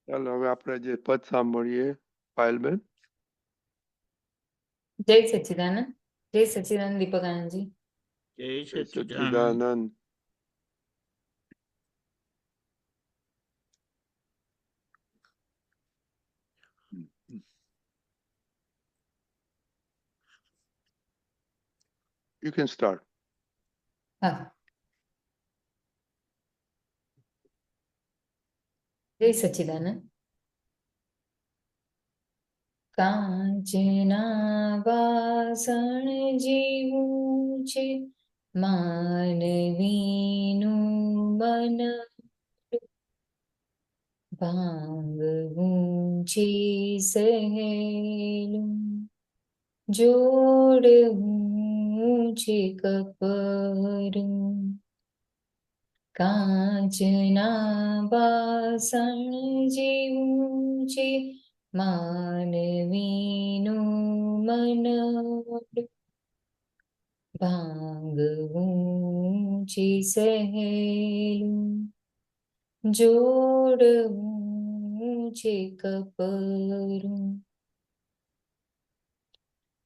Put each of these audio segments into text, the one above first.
ચાલો હવે આપણે જે પદ સાંભળીએ પાયલબેન. જય સચ્ચિદાનંદ. જય સચ્ચિદાનંદ દીપકાનંદજી. જય સચ્ચિદાનંદ. You can start. હા, જય સચ્ચિદાનંદ. કાંચના વાસણ જેવું છે માનવીનું મન, ભાંગવું છે સહેલું, જોડવું છે કપરું. કાંચના વાસણ જેવું છે માનવીનું મન, ભાંગવું છે સહેલું, જોડવું છે કપરું.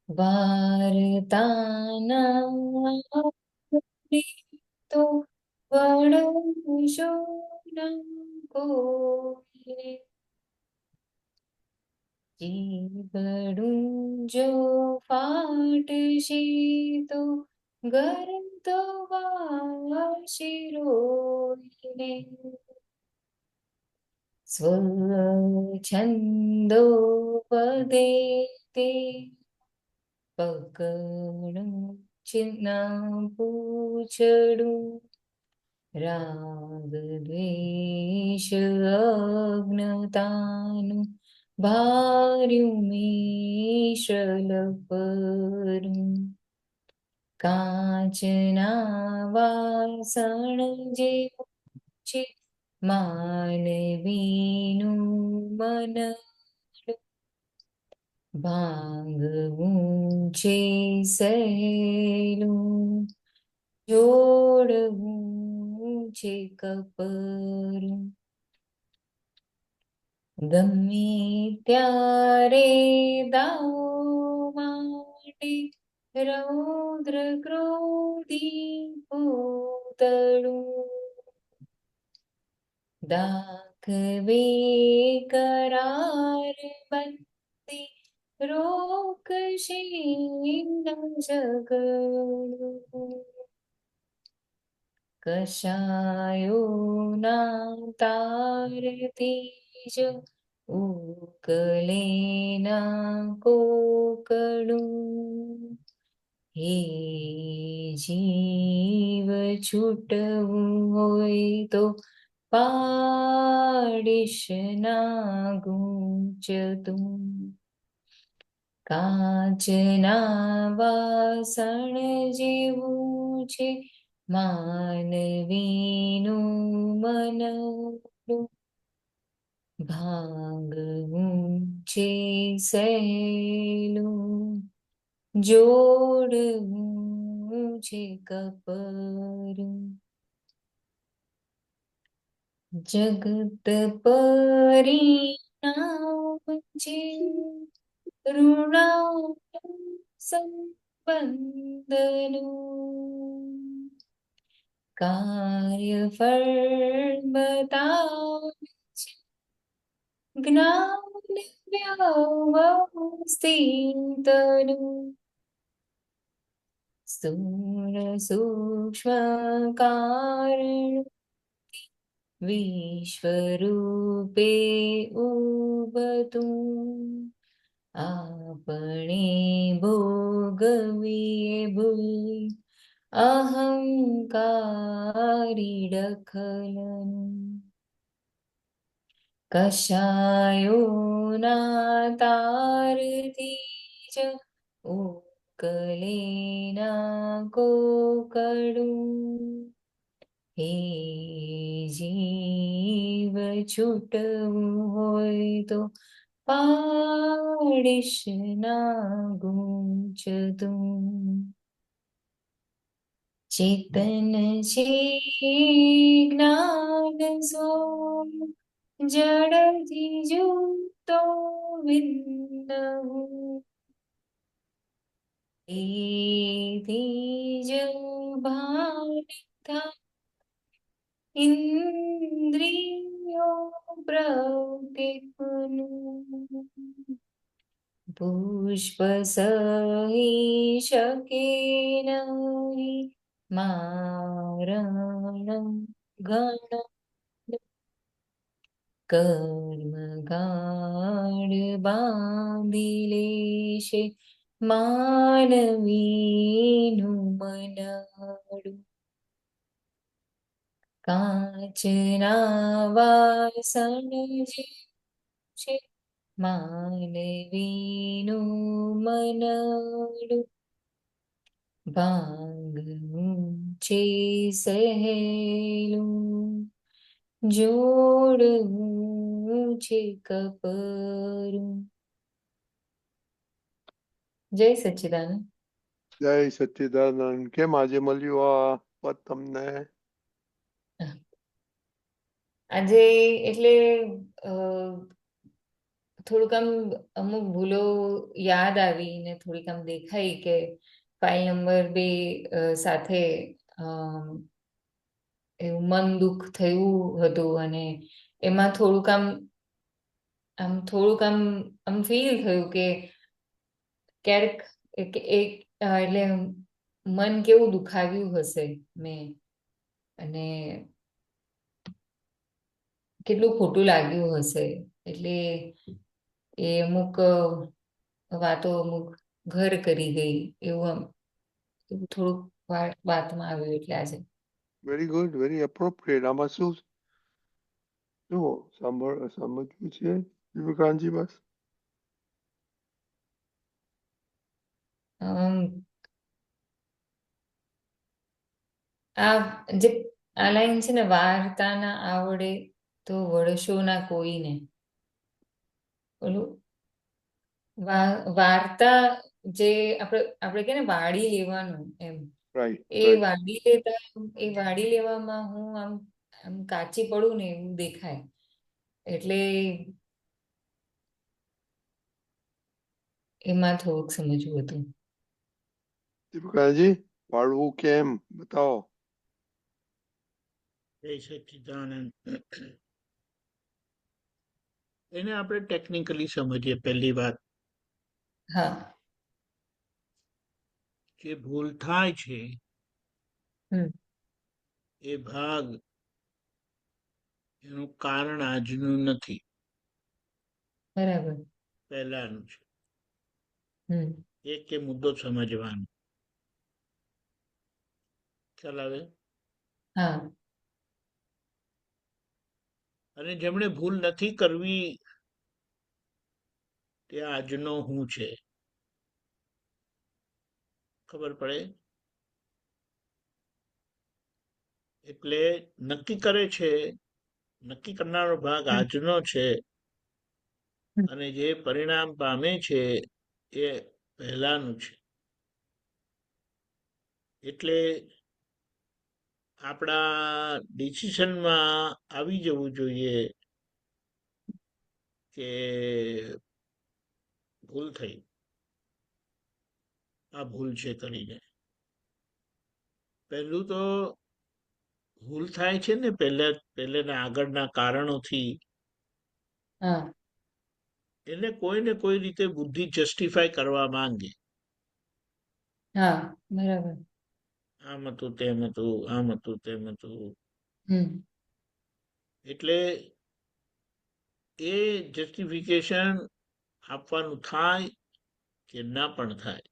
વાર્તાના તો વણશો ન કોઈને, જીવડું જો ફાટશે તો ઘર તો વાશે રોઈને. સ્વચ્છંદો પદે તે પકડું ચિહ્ન પૂછડું, રાગ દ્વેષ અજ્ઞતાનું ભાર્યું મિશ્ર પરું. કાંચના વાસણ જેવું છે માનવીનું મન, ભાંગવું છે સહેલું, જોડવું છે કપરું. ગમે ત્યારે દાવો માટે રૌદ્ર ક્રોધી પૂતળું, દાખવે કરાર બંધી રોકશે ન ઝઘડું. કશાયોના તારથી જ ઉકલે ના કોકડું, હે જીવ છૂટવું હોય તો પાડીશ ના ગૂંચતું. કાંચના વાસણ જેવું છે માનવીનું મન, ભાંગવું છે સહેલું, જોડવું છે કપરું. જગત પરિણામ છે ઋણા સંબંધનું, કાર્યફળ બતાવે છે જ્ઞાન વ્યવસ્થિતનું. સ્થૂળ સૂક્ષ્મ કારણ વિશ્વરૂપે ઉભતું, આપણે ભોગવીએ ભૂલ અહંકારી દખલનું. કશાયોના તારથી જ ઉકલે ના કોકડું, હે જીવ છૂટવું હોય તો પાડીશ ના ગૂંચતું. ચેતન છે જ્ઞાન સ્વરૂપ જડથી જુતો વિંદવું એથી જ ભાન ઇન્દ્રિયો પ્રત્યેકનું પુષ્પ સહી શકે નહીં મારણ ગણ કર્મ ગાઢ બાંધી લેશે માનવીનું મનડું કાચના વાસણ છે માનવીનું મનડું ભાંગવું છે સહેલું જોડવું છે કપરું. જય સચ્ચિદાનંદ. જય સચ્ચિદાનંદ. કેમ આજે મળ્યું આ પદ તમને? આજે એટલે થોડુંક આમ અમુક ભૂલો યાદ આવી ને થોડીક આમ દેખાઈ કે ફાઇલ નંબર 2 સાથે એવું મન દુઃખ થયું હતું અને એમાં થોડુંક આમ ફીલ થયું કે ક્યારેક એટલે મન કેવું દુખાવ્યું હશે મેં અને કેટલું ખોટું લાગ્યું હશે એટલે એ અમુક વાતો અમુક ઘર કરી ગઈ એવું થોડુંક વાતમાં આવ્યું એટલે આજે. Very good, very appropriate. આમાં શું સમજવું છે વિવેકાનંદજી? બસ આ જે આ લાઈન છે ને, વાર્તા ના આવડે તો વળશો ના કોઈને. ઓલું વાર્તા જે આપણે કે ને વાડી લેવાનું એમ, એ વાડી લેવામાં હું આમ કાચી પડું ને એવું દેખાય એટલે એમાં થોડુંક સમજવું હતું. વિવેકાનંદજી, વાળવું કેમ બતાવો. જય સચ્ચિદાનંદ. એને આપણે ટેકનિકલી સમજીએ. પહેલી વાત, હા, જે ભૂલ થાય છે એ ભાગ એનું કારણ આજનું નથી, બરાબર. પહેલાનું છે. એક કે મુદ્દો સમજવાનો ખ્યાલ આવે. હા, અને જેમણે ભૂલ નથી કરવી તે આજનો હું છે ખબર પડે. એટલે નક્કી કરે છે, નક્કી કરનારો ભાગ આજનો છે અને જે પરિણામ પામે છે એ પહેલાનું છે. એટલે આપણા ડિસિઝનમાં આવી જવું જોઈએ કે ભૂલ થઈ, આ ભૂલ છે કરીને. પહેલું તો ભૂલ થાય છે ને પહેલાના આગળના કારણોથી, એને કોઈ ને કોઈ રીતે બુદ્ધિ જસ્ટિફાય કરવા માંગે. હા, બરાબર. આમ હતું, તેમ હતું, આમ હતું, તેમ હતું. એટલે એ જસ્ટિફિકેશન આપવાનું થાય કે ના પણ થાય.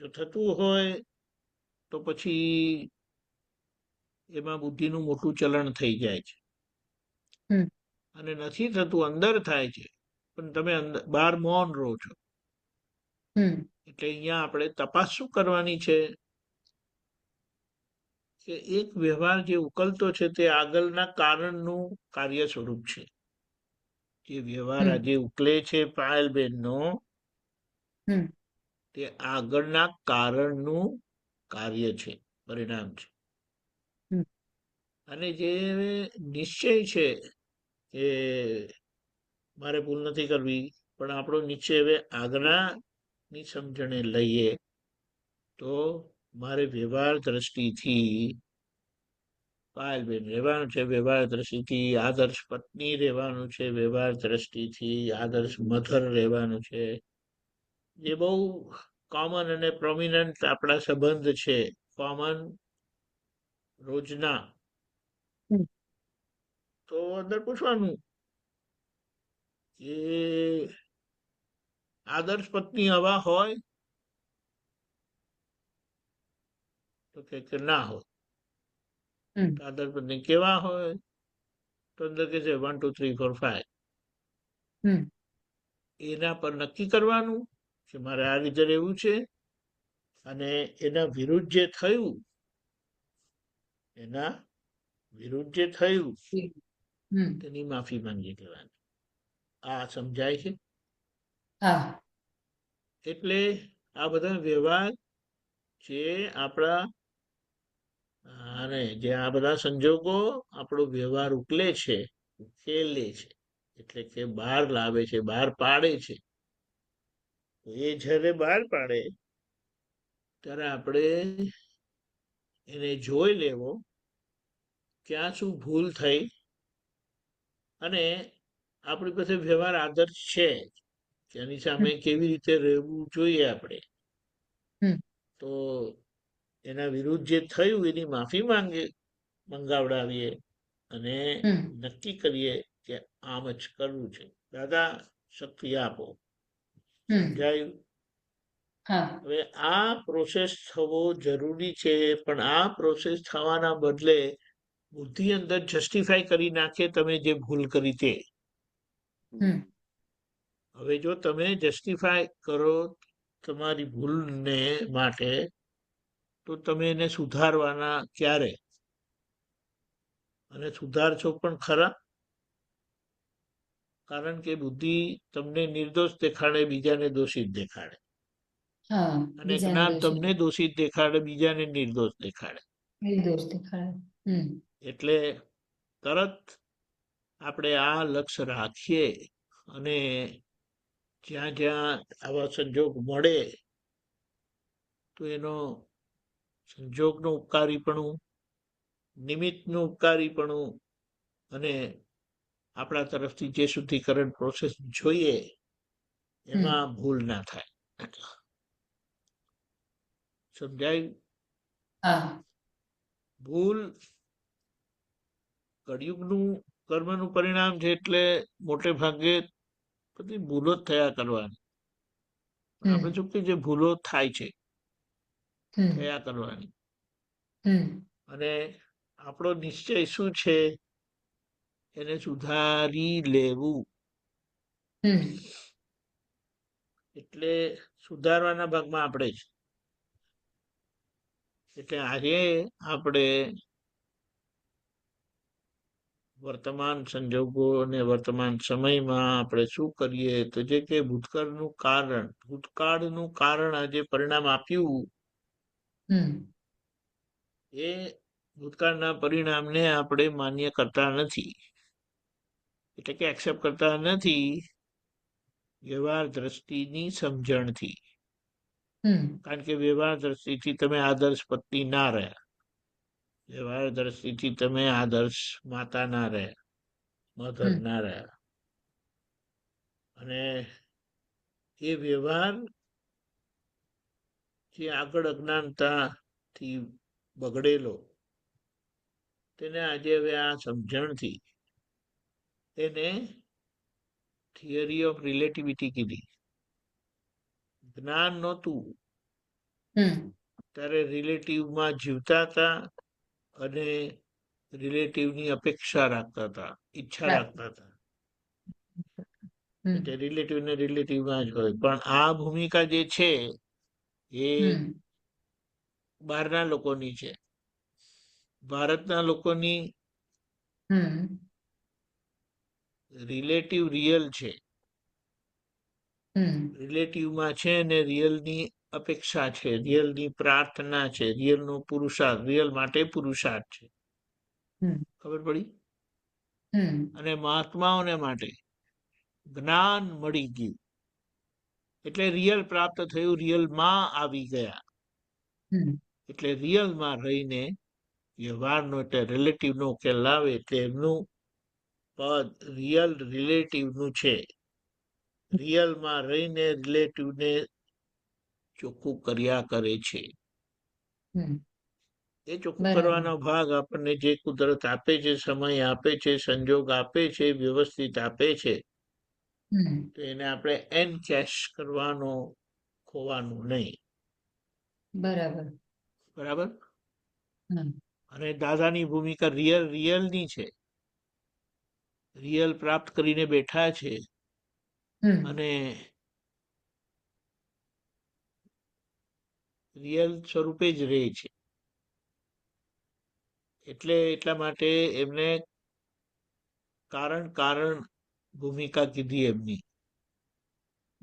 જો થતું હોય તો પછી એમાં બુદ્ધિનું મોટું ચલણ થઈ જાય છે. અને નથી થતું, અંદર થાય છે, પણ તમે બહાર મૌન રહો છો. એટલે અહીંયા આપણે તપાસ શું કરવાની છે કે એક વ્યવહાર જે ઉકલતો છે તે આગળના કારણનું કાર્ય સ્વરૂપ છે. જે વ્યવહાર આજે ઉકલે છે પાયલબેનનો, તે આગળના કારણનું કાર્ય છે, પરિણામ છે. અને જે નિશ્ચય છે કે મારે ભૂલ નથી કરવી, પણ આપણો નિશ્ચય હવે આજ્ઞાની સમજણે લઈએ તો મારે વ્યવહાર દ્રષ્ટિથી પાયલબેન રહેવાનું છે, વ્યવહાર દ્રષ્ટિથી આદર્શ પત્ની રહેવાનું છે, વ્યવહાર દ્રષ્ટિથી આદર્શ મધર રહેવાનું છે, જે બહુ કોમન અને પ્રોમિનન્ટ આપણા સંબંધ છે, કોમન રોજના. તો અંદર પૂછવાનું કે આદર્શ પત્ની હવા હોય તો કે ના હોય. આદર્શ પત્ની કેવા હોય તો અંદર કે છે 1 2 3 4 5. એના પર નક્કી કરવાનું કે મારે આ રીતે રહેવું છે, અને એના વિરુદ્ધ જે થયું તેની માફી માંગી લેવાની. આ સમજાય છે? એટલે આ બધા વ્યવહાર જે આપણા અને જે આ બધા સંજોગો આપણો વ્યવહાર ઉકેલે છે, એટલે કે બહાર લાવે છે, બહાર પાડે છે. એ જ્યારે બહાર પાડે ત્યારે આપણે એને જોઈ લેવો ક્યાં શું ભૂલ થઈ, અને આપણી પાસે વ્યવહાર આદર્શ છે કે એની સામે કેવી રીતે રહેવું જોઈએ આપણે. તો એના વિરુદ્ધ જે થયું એની માફી મંગાવડાવીએ અને નક્કી કરીએ કે આમ જ કરવું છે. દાદા શક્તિ આપો. સમજાયું? હવે આ પ્રોસેસ થવો જરૂરી છે, પણ આ પ્રોસેસ થવાના બદલે બુદ્ધિ અંદર જસ્ટિફાઈ કરી નાખે તમે જે ભૂલ કરી તે. હવે જો તમે જસ્ટિફાઈ કરો તમારી ભૂલને માટે, તો તમે એને સુધારવાના ક્યારે? અને સુધારશો પણ ખરા, કારણ કે બુદ્ધિ તમને નિર્દોષ દેખાડે, બીજાને દોષિત દેખાડે, અને જ્ઞાન તમને દોષિત દેખાડે, બીજાને નિર્દોષ દેખાડે. એટલે તરત આપણે આ લક્ષ્ય રાખીએ, અને જ્યાં જ્યાં આવા સંજોગ મળે તો એનો સંજોગનું ઉપકારીપણું, નિમિત્તનું ઉપકારીપણું, અને આપણા તરફથી જે શુદ્ધિકરણ પ્રોસેસ જોઈએ એમાં ભૂલ ના થાય. સમજાયું? ભૂલ કળિયુગનું કર્મનું પરિણામ છે, એટલે મોટે ભાગે બધી ભૂલો જ થયા કરવાની. આપણે શું કે જે ભૂલો થાય છે થયા કરવાની, અને આપણો નિશ્ચય શું છે એને સુધારી લેવું. એટલે સુધારવાના ભાગમાં આપણે જ. એટલે આજે આપણે વર્તમાન સંજોગો અને વર્તમાન સમયમાં આપણે શું કરીએ તો જે કે ભૂતકાળનું કારણ આજે પરિણામ આપ્યું, એ ભૂતકાળના પરિણામને આપણે માન્ય કરતા નથી, એટલે કે એક્સેપ્ટ કરતા નથી વ્યવહાર દ્રષ્ટિની સમજણથી. કારણ કે વ્યવહાર દ્રષ્ટિથી તમે આદર્શ પત્ની ના રહ્યા, વ્યવહાર દ્રષ્ટિથી તમે આદર્શ માતા ના રહ્યા, મધર ના રહ્યા, અને એ વ્યવહાર જે આગળ અજ્ઞાનતાથી બગડેલો, તેને આજે હવે આ સમજણથી એને થિયરી ઓફ રિલેટિવિટી કીધી. જ્ઞાન નહોતું ત્યારે રિલેટિવમાં જીવતા હતા, અને રિલેટિવની અપેક્ષા રાખતા હતા, ઈચ્છા રાખતા હતા. એટલે રિલેટિવ ને રિલેટિવમાં જ હોય. પણ આ ભૂમિકા જે છે એ બહારના લોકોની છે. ભારતના લોકોની રિલેટિવ રિયલ છે, રિલેટિવમાં છે, ને રિયલની અપેક્ષા છે, રિયલની પ્રાર્થના છે, રિયલનો પુરુષાર્થ, રિયલ માટે પુરુષાર્થ છે. હમ ખબર પડી? હમ અને મહાત્માઓને માટે જ્ઞાન મળી ગયું એટલે રિયલ પ્રાપ્ત થયું, રિયલમાં આવી ગયા. હમ એટલે રિયલમાં રહીને વ્યવહારનો એટલે રિલેટિવનો ઉકેલ લાવે એટલે એમનું પદ રિયલ રિલેટિવનું છે. રિયલમાં રહીને રિલેટિવને ચોખ્ખું કર્યા કરે છે. હમ એ ચોખ્ખું બરાબર. કરવાનો ભાગ આપણને જે કુદરત આપે છે, સમય આપે છે, સંજોગ આપે છે, વ્યવસ્થિત આપે છે, હમ તો એને આપણે એનકેશ કરવાનો, ખોવાનું નહીં. બરાબર. બરાબર. હમ અને દાદાની ભૂમિકા રિયલની છે. રિયલ પ્રાપ્ત કરીને બેઠા છે હમ અને રિયલ સ્વરૂપે જ રહે છે. એટલે એટલા માટે એમને કારણ ભૂમિકા કીધી એમની.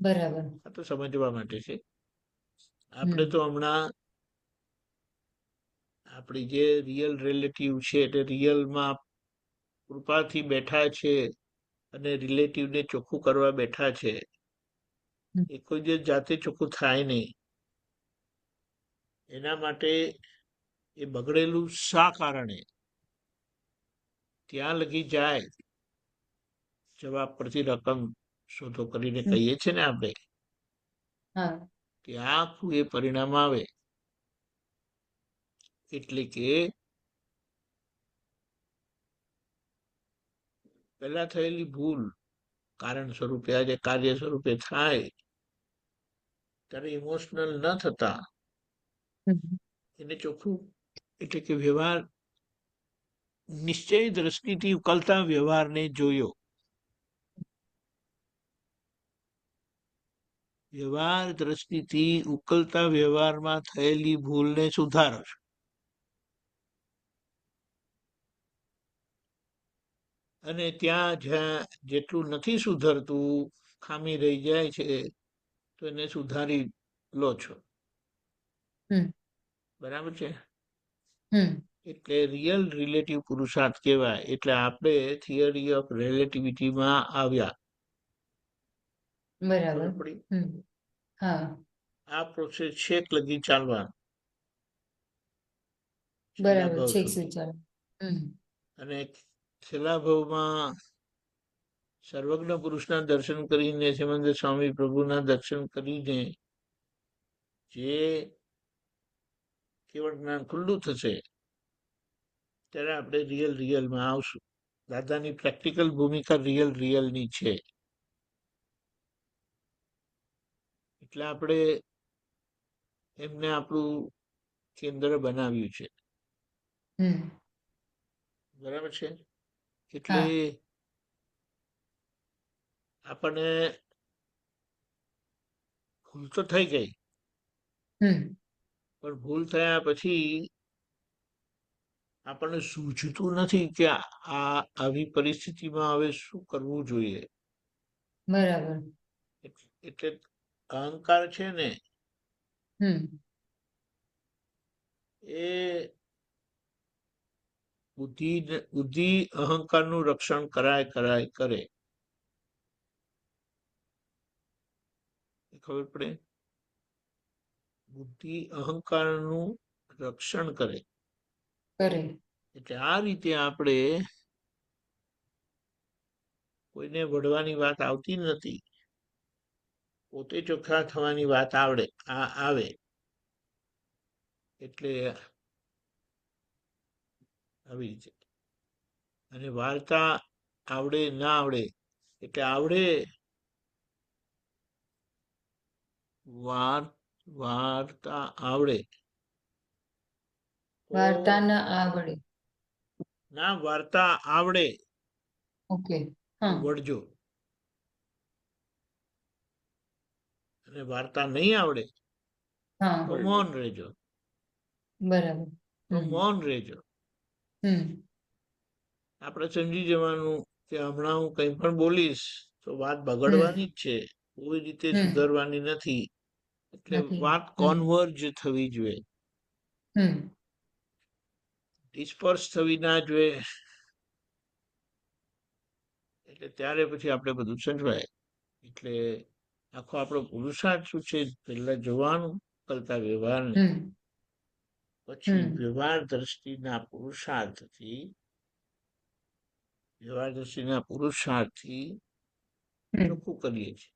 બરાબર. આ તો સમજવા માટે છે. આપણે હમ તો હમણાં આપણી જે રિયલ રિલેટિવ છે એટલે રિયલમાં કૃપાથી બેઠા છે અને રિલેટિવને ચોખ્ખું કરવા બેઠા છે. હમ એ કોઈ દિવસ જાતે ચોખ્ખું થાય નહીં. એના માટે એ બગડેલું શા કારણે ત્યાં લગી જાય, જવાબ પરથી રકમ શોધો કરીને હમ કહીએ છીએ ને આપણે, હા ત્યાં આખું એ પરિણામ આવે. એટલે કે પહેલા થયેલી ભૂલ કારણ સ્વરૂપે આજે કાર્ય સ્વરૂપે થાય ત્યારે ઇમોશનલ ન થતા હમ એને ચોખ્ખું એટલે કે વ્યવહાર નિશ્ચય દ્રષ્ટિથી ઉકલતા વ્યવહારને જોયો. વ્યવહાર દ્રષ્ટિથી ઉકલતા વ્યવહારમાં થયેલી ભૂલને સુધારો છો. અને ત્યાં જ્યાં જેટલું નથી સુધરતું, ખામી રહી જાય છે, તો એને સુધારી લો છો. હમ બરાબર છે. હમ એટલે રિયલ રિલેટિવ પુરુષાર્થ કહેવાય. એટલે આપણે થિયરી ઓફ રિલેટિવિટીમાં આવ્યા. બરાબર. ખબર પડી? હમ હા આ પ્રોસેસ છેક લગી ચાલવાનું, છેલ્લા બરાબર. ભાવ છેક સુધી. સ્વીચાર. હમ અને છેલ્લા ભાવમાં સર્વજ્ઞ પુરુષના દર્શન કરીને, સિમંદર સ્વામી પ્રભુના દર્શન કરીને જે કેવળ જ્ઞાન ખુલ્લું થશે ત્યારે આપણે રિયલમાં આવશું. દાદાની પ્રેક્ટિકલ ભૂમિકા રિયલની છે. એટલે આપણે એમને આપણું કેન્દ્ર બનાવ્યું છે. હમ બરાબર છે. એટલે હા આપણને ભૂલ તો થઈ ગઈ, હમ પણ ભૂલ થયા પછી આપણને સૂઝતું નથી કે આવી પરિસ્થિતિમાં હવે શું કરવું જોઈએ. બરાબર. એટલે અહંકાર છે ને હમ એ બુદ્ધિ અહંકારનું રક્ષણ કરે. ખબર પડે? બુદ્ધિ અહંકારનું રક્ષણ કરે. એટલે આ રીતે આપણે કોઈને વઢવાની વાત આવતી નથી. પોતે ચોખ્ખા થવાની વાત આવે. એટલે આવી રીતે. અને વાર્તા આવડે ના આવડે એટલે આવડે વાર્તા આવડે વાર્તા ન આવડે. ના, વાર્તા આવડે ઓકે. તો હા વળજો. અને વાર્તા નહીં આવડે હા તો મૌન રહેજો. બરાબર. તો મૌન રહેજો. હમ આપણે સમજી જવાનું કે હમણાં હું કંઈ પણ બોલીશ તો વાત હમ બગડવાની જ છે, કોઈ રીતે હમ સુધારવાની નથી. એટલે નથી. વાત હમ કોન્વર્જ થવી જોઈએ. હમ ડિસ્પર્સ થવી ના જોઈએ, એટલે ત્યારે પછી આપણે બધું સમજવાય. એટલે આખો આપણો પુરુષાર્થ શું છે, પહેલા જોવાનું કરતા વ્યવહારને, પછી વ્યવહાર દ્રષ્ટિના પુરુષાર્થથી ચોખ્ખું કરીએ છીએ.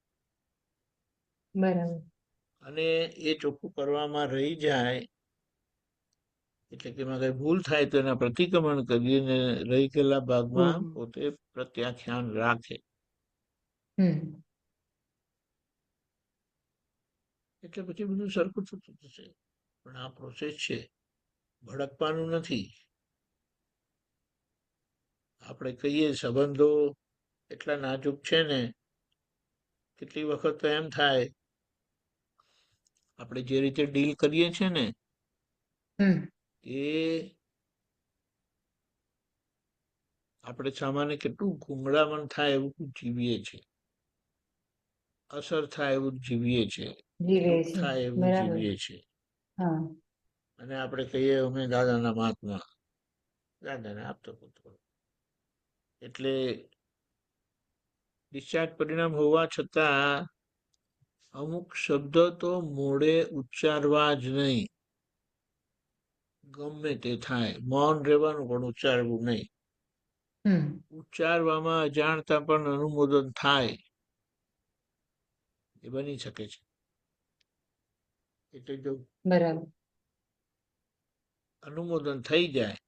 બરાબર. અને એ ચોખ્ખું કરવામાં રહી જાય એટલે કે એમાં કઈ ભૂલ થાય તો એના પ્રતિક્રમણ કરીને રહી ગયેલા ભાગમાં પોતે પ્રત્યાખ્યાન રાખે. એટલે પછી બધું સરખું થતું થશે. પણ આ પ્રોસેસ છે, ભડકવાનું નથી. આપણે કહીએ સંબંધો એટલા નાજુક છે ને, કેટલી વખત તો એમ થાય આપણે જે રીતે ડીલ કરીએ છીએ ને એ આપણે સામાન્ય કેટલું ગુંગળામણ થાય એવું જીવીએ છીએ, અસર થાય એવું જીવીએ છીએ, દુઃખ થાય એવું જીવીએ છીએ. અને આપણે કહીએ અમે દાદાના મહાત્મા, દાદાને આપતો પુત્ર. એટલે ડિસ્ચાર્જ પરિણામ હોવા છતાં અમુક શબ્દ તો મોઢે ઉચ્ચારવા જ નહીં, ગમે તે થાય. મૌન રહેવાનું પણ ઉચ્ચારવું નહીં. ઉચ્ચારવામાં અજાણતા પણ અનુમોદન થાય, એ બની શકે છે. એટલે જો બરાબર અનુમોદન થઈ જાય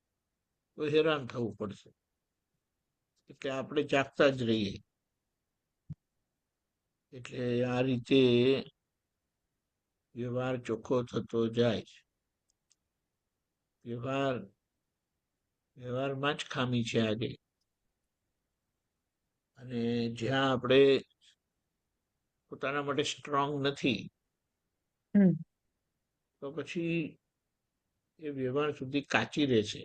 તો હેરાન થવું પડશે. એટલે આપણે જાગતા જ રહીએ. એટલે આ રીતે વ્યવહાર ચોખ્ખો થતો જાય. વ્યવહારમાં જ ખામી છે આજે. અને જ્યાં આપણે પોતાના માટે સ્ટ્રોંગ નથી તો પછી એ વ્યવહાર સુધી કાચી રહે છે.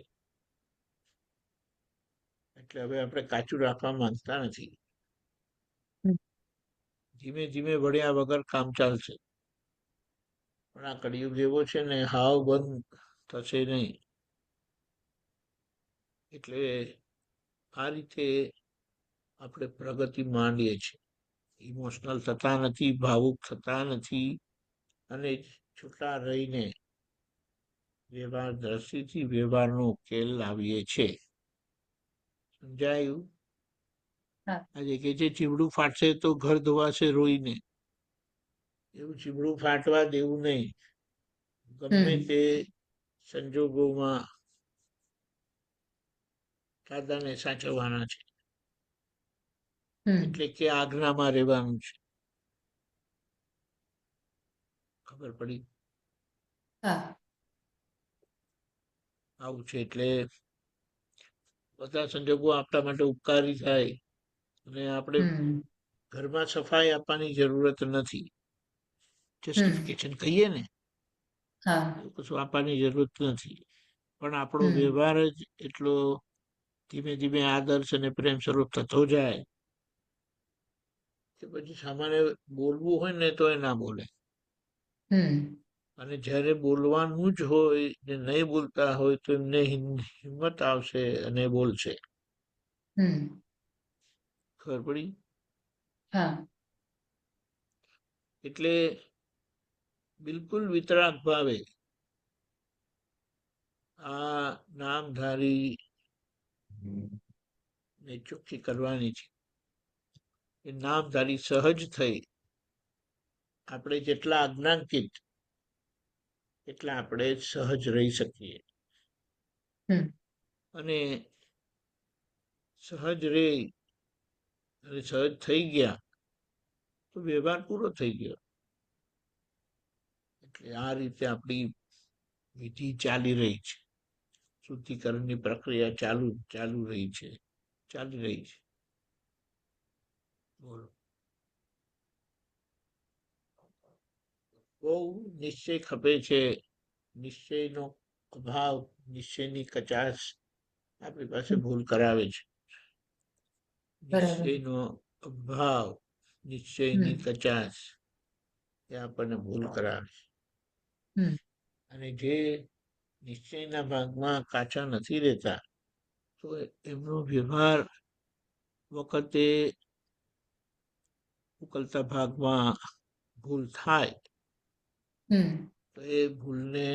એટલે હવે આપણે કાચું રાખવા માંગતા નથી. ધીમે ધીમે વળ્યા વગર કામ ચાલશે. પણ આ કળિયુગ એવો છે ને, હાવ બંધ થશે નહીં. એટલે આ રીતે આપણે પ્રગતિ માંડીએ છીએ. ઇમોશનલ થતા નથી, ભાવુક થતા નથી, અને છૂટા રહીને વ્યવહાર દ્રષ્ટિથી વ્યવહારનો ઉકેલ લાવીએ છીએ. સમજાયું? આજે કે છે ચીવડું ફાટશે તો ઘર ધોવાશે રોઈને. એવું ચીવડું ફાટવા દેવું નહીં. ગમે તે સંજોગોમાં દાદાને સાચવવાના છે. એટલે કે આજ્ઞામાં રહેવાનું છે. ખબર પડી? આવું છે. એટલે બધા સંજોગો આપણા માટે ઉપકારી થાય અને આપણે ઘરમાં સફાઈ આપવાની જરૂરત નથી. જસ્ટિફિકેશન કહીએ ને, એવું કશું આપવાની જરૂરત નથી. પણ આપણો વ્યવહાર જ એટલો ધીમે ધીમે આદર્શ અને પ્રેમ સ્વરૂપ થતો જાય કે પછી સામાન્ય બોલવું હોય ને તો એ ના બોલે. અને જ્યારે બોલવાનું જ હોય ને નહીં બોલતા હોય તો એમને હિંમત આવશે અને બોલશે. ખબર પડી? એટલે બિલકુલ વિતરાગ ભાવે આ નામધારી ને ચોખ્ખી કરવાની છે. એ નામધારી સહજ થઈ આપણે જેટલા આજ્ઞાંકિત એટલા આપણે સહજ રહી શકીએ. અને સહજ રહી અને સહજ થઈ ગયા તો વ્યવહાર પૂરો થઈ ગયો. એટલે આ રીતે આપણી વિધિ ચાલી રહી છે. શુદ્ધિકરણની પ્રક્રિયા ચાલી રહી છે. બોલો. બહુ નિશ્ચય ખપે છે. નિશ્ચયનો અભાવ, નિશ્ચયની કચાશ આપણી પાસે ભૂલ કરાવે છે. નિશ્ચયનો અભાવ, નિશ્ચયની કચાશ એ આપણને ભૂલ કરાવે છે. અને જે નિશ્ચયના ભાગમાં કાચા નથી રહેતા, તો એમનો વ્યવહાર વખતે ઉકલતા ભાગમાં ભૂલ થાય તો એ ભૂલને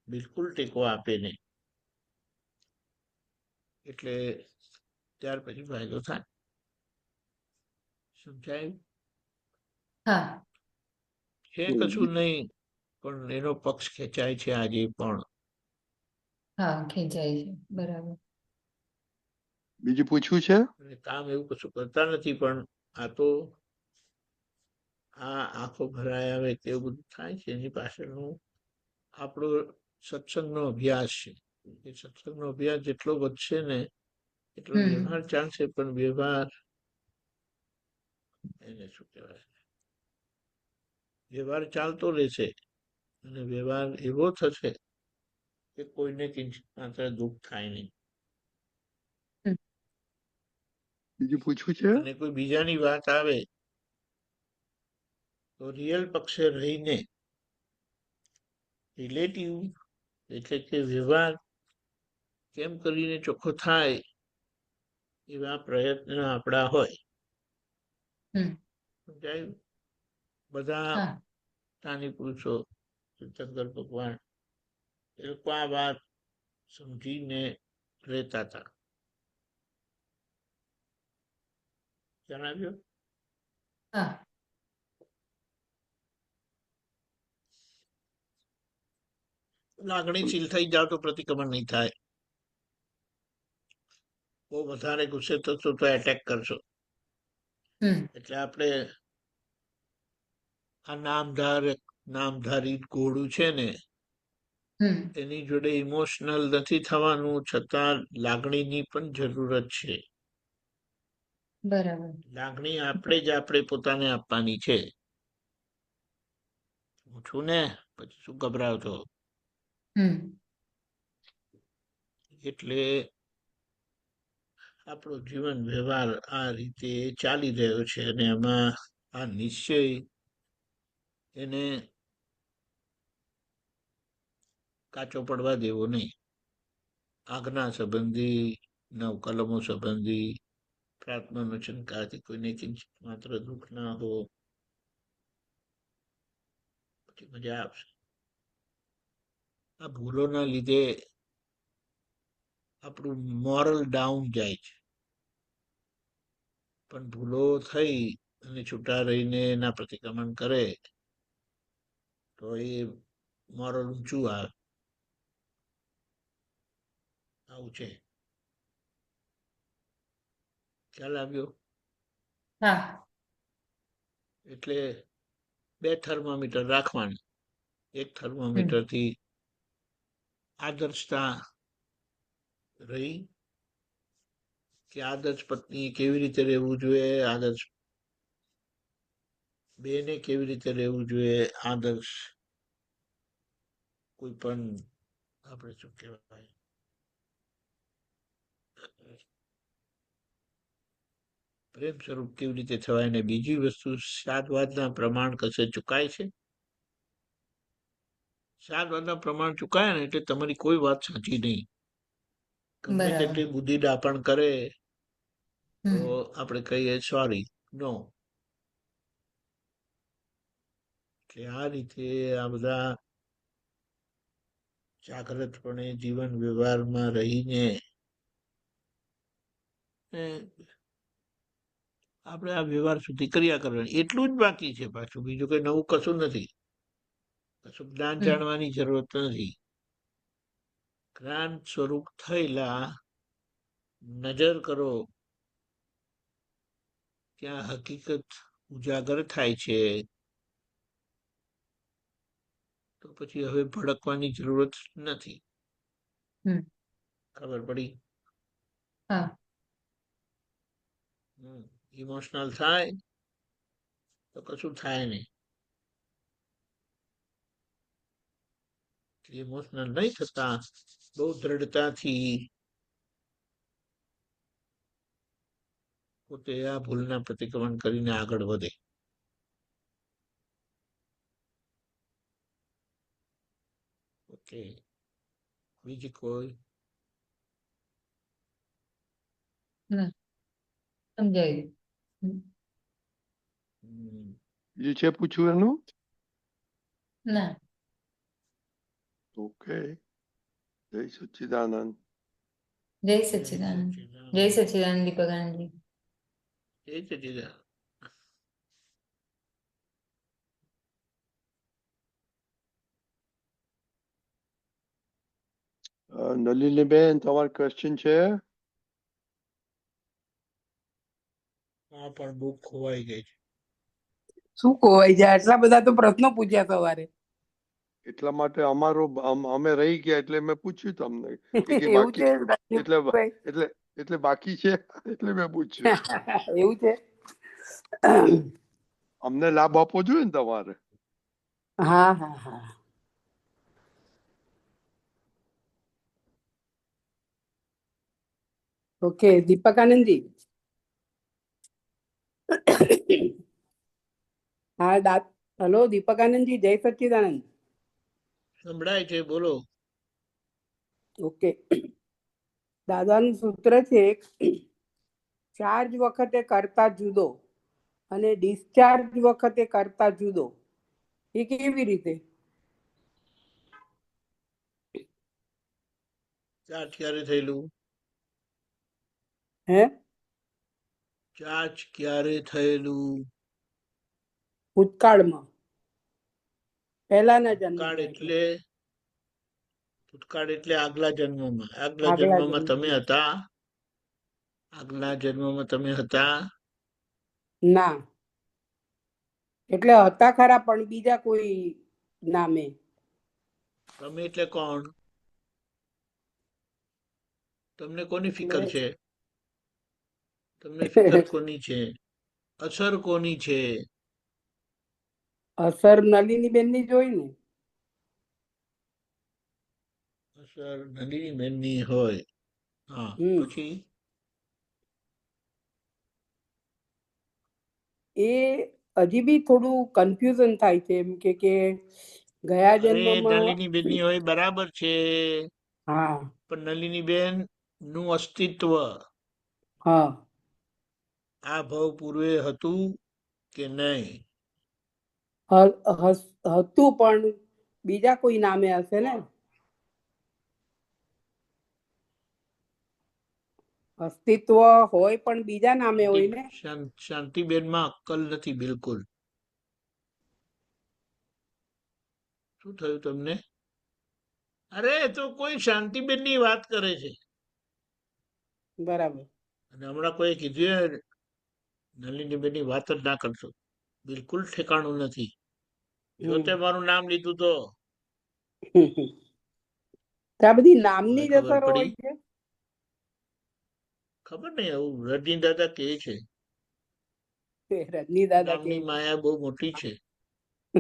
બિલકુલ ટેકો આપે નહીં, એટલે ત્યાર પછી ફાયદો થાય. સમજાયું? હા છે કશું નહીં, પણ એનો પક્ષ ખેંચાય છે આજે પણ. હા ખેંચાય છે, બરાબર. બીજું પૂછવું છે? અને કામ એવું કશું કરતા નથી, પણ આ તો આ આંખો ભરાય આવે તેવું બધું થાય છે. એની પાછળનું આપણો સત્સંગનો અભ્યાસ છે. એ સત્સંગનો અભ્યાસ જેટલો વધશે ને એટલો વ્યવહાર ચાલશે, પણ વ્યવહાર એને શું કહેવાય, વ્યવહાર ચાલતો રહેશે અને વ્યવહાર એવો થશે કે કોઈને કિંચિત માત્ર દુઃખ થાય નહીં. બીજું પૂછવું છે? અને કોઈ બીજાની વાત આવે તો રિયલ પક્ષે રહીને રિલેટિવ એટલે કે વ્યવહાર કેમ કરીને ચોખ્ખો થાય એવા પ્રયત્ન આપણા હોય. સમજાયું? બધા જ્ઞાની પુરુષો, તીર્થંકર ભગવાન, એ લોકો આ વાત સમજીને રહેતા હતા. જણાવ્યું? લાગણીશીલ થઈ જાવ તો પ્રતિક્રમણ નહીં થાય. બહુ વધારે ગુસ્સે થશો તો એટેક કરશો. એટલે આપણે આ નામધારી ઘોડું છે ને, એની જોડે ઇમોશનલ નથી થવાનું, છતાં લાગણીની પણ જરૂરત છે. બરાબર. લાગણી આપણે પોતાને આપવાની છે. હું છું ને, પછી શું ગભરાવ છો? એટલે આપણો જીવન વ્યવહાર આ રીતે ચાલી રહ્યો છે, અને એમાં આ નિશ્ચય એને કાચો પડવા દેવો નહીં. આજ્ઞા સંબંધી, નવકલમો સંબંધી, પ્રાર્થનાનો શંકાથી કોઈને કિંચિત માત્ર દુઃખ ના હો, પછી મજા આવશે. આ ભૂલોના લીધે આપણું મોરલ ડાઉન જાય છે, પણ ભૂલો થઈ અને છૂટા રહીને એના પ્રતિક્રમણ કરે તો એ મોરલ ઊંચું આવે. આવું છે. ખ્યાલ આવ્યો? એટલે 2 થર્મોમીટર રાખવાનું. એક થર્મોમીટરથી આદર્શતા રહી કે આદર્શ પત્ની કેવી રીતે રહેવું જોઈએ, આદર્શ બેને કેવી રીતે રહેવું જોઈએ, આદર્શ કોઈ પણ આપણે શું કહેવાય પ્રેમ સ્વરૂપ કેવી રીતે થવાય. ને બીજી વસ્તુ, સાદવાદના પ્રમાણ કશે ચુકાય છે? સાદવાદના પ્રમાણ ચુકાય ને એટલે તમારી કોઈ વાત સાચી નહીં. ગમે તેટલી બુદ્ધિ ડાપણ કરે તો આપણે કહીએ સોરી, નો. કે આ રીતે આ બધા જાગ્રતપણે જીવન વ્યવહારમાં રહીને આપણે આ વ્યવહાર સુધી કર્યા કરવાનું. એટલું જ બાકી છે. પાછું બીજું કઈ નવું કશું નથી. કશું જ્ઞાન જાણવાની જરૂરત નથી. જ્ઞાન સ્વરૂપ થયેલા નજર કરો ત્યાં હકીકત ઉજાગર થાય છે. તો પછી હવે ભડકવાની જરૂરત નથી. ખબર પડી? ઇમોશનલ થાય તો કશું થાય નહીં. ઇમોશનલ નહીં થતા બહુ દ્રઢતાથી પોતે આ ભૂલના પ્રતિક્રમણ કરીને આગળ વધે. ઓકે. બીજી કોઈ? ના સમજાયું. હમ. બીજું છે પૂછવું એનું? ના. ઓકે. જય સચ્ચિદાનંદ. જય સચ્ચિદાનંદ. જય સચ્ચિદાનંદ દીપકાનંદજી. જય સચ્ચિદાનંદ. નલિનીબેન, તમારો ક્વેશ્ચન છે? હા, પણ બુક ખોવાઈ ગઈ છે. શું ખોવાઈ જાય? આટલા બધા તો પ્રશ્નો પૂછ્યા સવારે. એટલા માટે અમે રહી ગયા એટલે મેં પૂછ્યું તમને કે એવું બાકી છે એટલે રાજદીપભાઈ? એટલે એટલે બાકી છે એટલે મેં પૂછ્યું. એવું છે? અમને લાભ આપવો જોઈએ ને તમારે. હા હા હા. ઓકે દીપકાનંદજી. હા હલો દીપકાનંદજી, જય સચ્ચિદાનંદ. સંભળાય છે, બોલો. ઓકે. દાદાનું સૂત્ર છે, ચાર્જ વખતે કરતા જુદો અને ડિસ્ચાર્જ વખતે કરતા જુદો. એ કેવી રીતે? ચાર્જ ક્યારે થયેલું? હે? ચાર્જ ક્યારે થયેલું? ભૂતકાળમાં, પહેલાના ભૂતકાળ જન્મમાં. એટલે ભૂતકાળ એટલે આગલા જન્મમાં. આગલા આગલા જન્મમાં જન્મ. તમે હતા? આગલા જન્મમાં તમે હતા? ના, એટલે હતા ખરા પણ બીજા કોઈ નામે. તમે એટલે કોણ? તમને કોની ફિકર એટલે છે? તમને ફિકર કોની છે? અસર કોની છે? અસર નલિની બેન ની જોઈ ને. અસર નલિની બેનની હોય. હા, પછી? એ હજી બી થોડું કન્ફ્યુઝન થાય છે, એમ કે ગયા અરે જન્મમાં. નલિની બેનની હોય બરાબર છે, હા પણ નલિની બેન નું અસ્તિત્વ હા. આ ભવ પૂર્વે હતું કે નહીં? હતું પણ બીજા કોઈ નામે હશે ને. અસ્તિત્વ હોય પણ બીજા નામે હોય ને. શાંતિબેનમાં અક્કલ નથી બિલકુલ. શું થયું તમને? અરે તો કોઈ શાંતિબેન ની વાત કરે છે. બરાબર. અને હમણાં કોઈ કીધું નલિનીબેન ની વાત જ ના કરશો, બિલકુલ ઠેકાણું નથી. જો તે મારું નામ લીધું તો આ બધી હવે નામની જ ખબર અસર પડી. હોય છે. ખબર નહીં, આવું રજની દાદા કે છે રજની દાદા કે નામની માયા બહુ મોટી છે.